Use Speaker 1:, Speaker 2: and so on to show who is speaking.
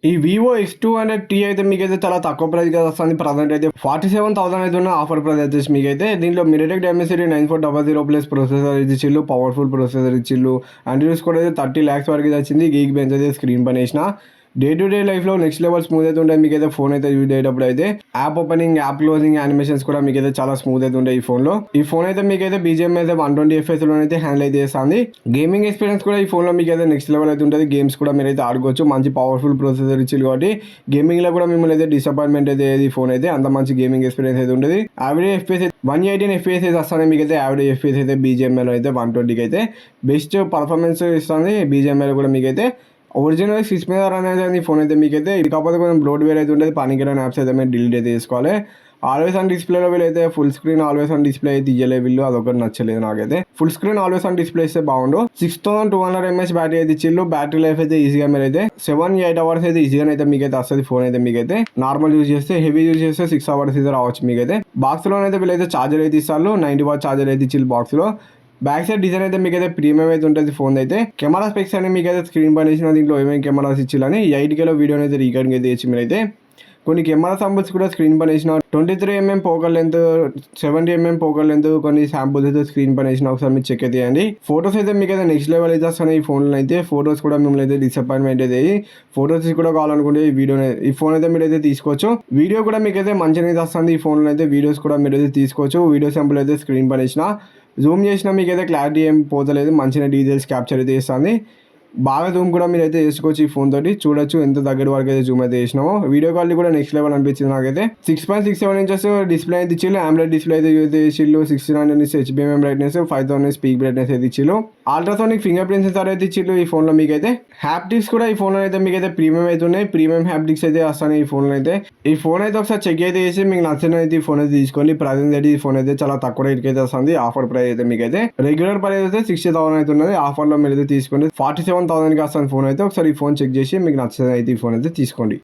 Speaker 1: ఈ Vivo X200T అయితే మీకైతే చాలా తక్కువ ప్రైస్‌కి వస్తుంది. ప్రజెంట్ అయితే 47,000 అయితే ఉన్న ఆఫర్ ప్రైస్ వచ్చేసి మీకైతే దీంట్లో MediaTek Dimensity 9400 ప్లస్ ప్రొసెసర్ ఇచ్చిల్లు, పవర్‌ఫుల్ ప్రొసెసర్ ఇచ్చిల్లు. యాంటీవైరస్ కూడా అయితే 30 lakhs వరకు వచ్చింది. గీక్ బెంచ్ అయితే స్క్రీన్ పైన వేసిన డే టు డే లైఫ్లో నెక్స్ట్ లెవెల్ స్మూత్ అయితే ఉంటాయి. మీకైతే ఫోన్ అయితే యూజ్ అయ్యేటప్పుడు అయితే app opening, app closing, animations కూడా మీకైతే చాలా స్మూత్ అయితే ఉంటాయి ఈ ఫోన్లో. ఈ ఫోన్ అయితే మీకైతే BGM అయితే 120 FPS లో అయితే హ్యాండిల్ అయితే చేస్తుంది. గేమింగ్ ఎక్స్పీరియన్స్ కూడా ఈ ఫోన్లో మీకైతే నెక్స్ట్ లెవెల్ అయితే ఉంటుంది. గేమ్స్ కూడా మీరైతే ఆడుకోవచ్చు. మంచి పవర్ఫుల్ ప్రొసెసర్ ఇచ్చింది కాబట్టి గేమింగ్లో కూడా మిమ్మల్ని అయితే డిసప్పాయింట్మెంట్ అయితే ఈ ఫోన్ అయితే అంత మంచి గేమింగ్ ఎక్స్పీరియన్స్ అయితే ఉంటుంది. యావరేజ్ FPS 118 FPS అయితే వస్తుంది. మీకైతే యావరేజ్ FPS అయితే BGMలో అయితే 120కి అయితే బెస్ట్ పర్ఫార్మెన్స్ ఇస్తుంది. BGMలో కూడా మీకైతే ఒరిజినల్ 6 మీద రన్ అయితే ఫోన్ అయితే మీకైతే ఇది కాకపోతే కొంచెం బ్లోట్వేర్ అయితే ఉంటుంది. పనికిరాని యాప్స్ అయితే మీరు డిలీట్ అయితే చేసుకోవాలి. ఆల్వేస్ ఆన్ డిస్ప్లేలో వీళ్ళైతే full screen always on display అయితే ఇయ్యలే వీళ్ళు, అదొకటి నచ్చలేదు నాకైతే. Full screen always on display ఇస్తే బాగుండు. 6200 mAh బ్యాటరీ అయితే ఇచ్చిల్లు. బ్యాటరీ లైఫ్ అయితే ఈజీగా మీరు అయితే 7-8 hours అయితే ఈజీగా అయితే మీకైతే వస్తుంది ఫోన్ అయితే మీకైతే. నార్మల్ యూజ్ చేస్తే, హెవీ యూజ్ చేస్తే 6 hours అయితే రావచ్చు మీకైతే. బాక్స్ లోనైతే వీళ్ళైతే ఛార్జర్ అయితే ఇస్తారు. 90W ఛార్జర్ అయితే ఇచ్చిల్లు బాక్స్ లో. బ్యాక్ సైడ్ డిజైన్ అయితే మీకైతే ప్రీమియం అయితే ఉంటుంది ఫోన్ అయితే. కెమెరా స్పెక్స్ అని మీకైతే స్క్రీన్ పైన ఇచ్చిన దీంట్లో ఏమేమి కెమెరాస్ ఇచ్చిల్లని 8Kలో వీడియోని అయితే రికార్డింగ్ అయితే ఇచ్చి మీరైతే కొన్ని కెమెరా శాంపుల్స్ కూడా స్క్రీన్ పైన వేసిన 23mm focal length, 70mm focal length కొన్ని శాంపుల్స్ అయితే స్క్రీన్ పైన వేసిన ఒకసారి మీరు చెక్ అయితే చేయండి. ఫోటోస్ అయితే మీకు అయితే నెక్స్ట్ లెవెల్ అయితే వస్తున్నాయి ఈ ఫోన్లో అయితే. ఫోటోస్ కూడా మిమ్మల్ని అయితే డిసప్పాయింట్మెంట్ అయితే ఫోటోస్ కూడా కావాలనుకుంటే ఈ ఫోన్ అయితే మీరు అయితే తీసుకోవచ్చు. వీడియో కూడా మీకు అయితే మంచిగా వస్తుంది ఈ ఫోన్లో అయితే. వీడియోస్ కూడా మీరు అయితే తీసుకోవచ్చు. వీడియో శాంపుల్ అయితే స్క్రీన్ పైన వేసిన జూమ్ చేసినా మీకైతే క్లారిటీ ఏం పోతలేదు. మంచిగా డీటెయిల్స్ క్యాప్చర్ అయితే చేస్తుంది. బాగా జూమ్ కూడా మీరు అయితే చేసుకోవచ్చు ఈ ఫోన్ తోటి. చూడొచ్చు ఎంత దగ్గర వరకు అయితే జూమ్ అయితే చేసినామో. వీడియో క్వాలిటీ కూడా నెక్స్ట్ లెవెల్ అనిపించింది నాకైతే. 6.67 inches డిస్ప్లే అయితే ఇచ్చిల్లు. AMOLED డిస్ప్లే అయితే ఇచ్చిల్లు. 1600 HBM బ్రైట్నెస్, 5000 స్పీక్ బ్రైట్నెస్ అయితే ఇచ్చిల్లు. అల్ట్రాసోనిక్ ఫింగర్ ప్రింట్ సెన్సార్ అయితే ఇచ్చిల్లు ఈ ఫోన్లో మీకైతే. హ్యాప్టిక్స్ కూడా ఈ ఫోన్లో అయితే మీకైతే ప్రీమియం అయితే ఉన్నాయి. ప్రీమియం హ్యాప్టిక్స్ అయితే వస్తాయి ఈ ఫోన్లో అయితే. ఈ ఫోన్ అయితే ఒకసారి చెక్ అయితే చేసి మీకు నచ్చిన అయితే ఈ ఫోన్ అయితే తీసుకోండి. ప్రైస్ అయితే ఈ ఫోన్ అయితే చాలా తక్కువ రేట్కి అయితే వస్తుంది. ఆఫర్ ప్రైస్ అయితే మీకైతే రెగ్యులర్ ప్రైస్ అయితే 60,000 అయితే ఉన్నది. ఆఫర్లో మీరు అయితే తీసుకోండి. 47,000కి వస్తుంది ఫోన్ అయితే. ఒకసారి ఈ ఫోన్ చెక్ చేసి మీకు నచ్చిన అయితే ఈ ఫోన్ అయితే తీసుకోండి.